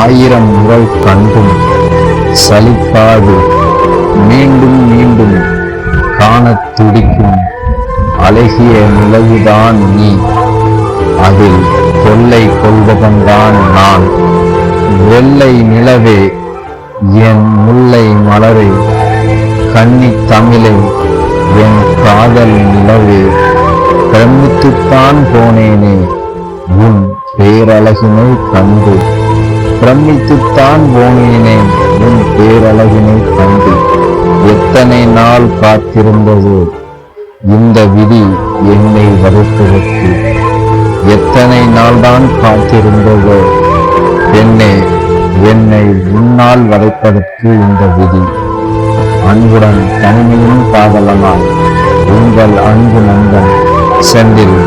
1000 முறை கண்டும் சலிக்காது மீண்டும் மீண்டும் காணத் துடிக்கும் அழகிய நிலவுதான் நீ, அதில் கொள்ளை கொள்வதன்தான் நான். வெள்ளை நிலவே, என் முல்லை மலரே, கன்னி தமிழே, என் காதல் நிலவே, பிரமித்துத்தான் போனேனே உன் பேரழகினை கண்டு, பிரமித்துத்தான் போனேனே உன் பேரழகினை கண்டு. எத்தனை நாள் காத்திருந்தது இந்த விதி என்னை வதைப்பதற்கு, எத்தனை நாள்தான் காத்திருந்ததோ பெண்ணே என்னை உன்னால் வதைப்பதற்கு இந்த விதி. அன்புடன் தனிமையும் காதலனாய் உங்கள் அன்பு நண்பன் செந்தில்.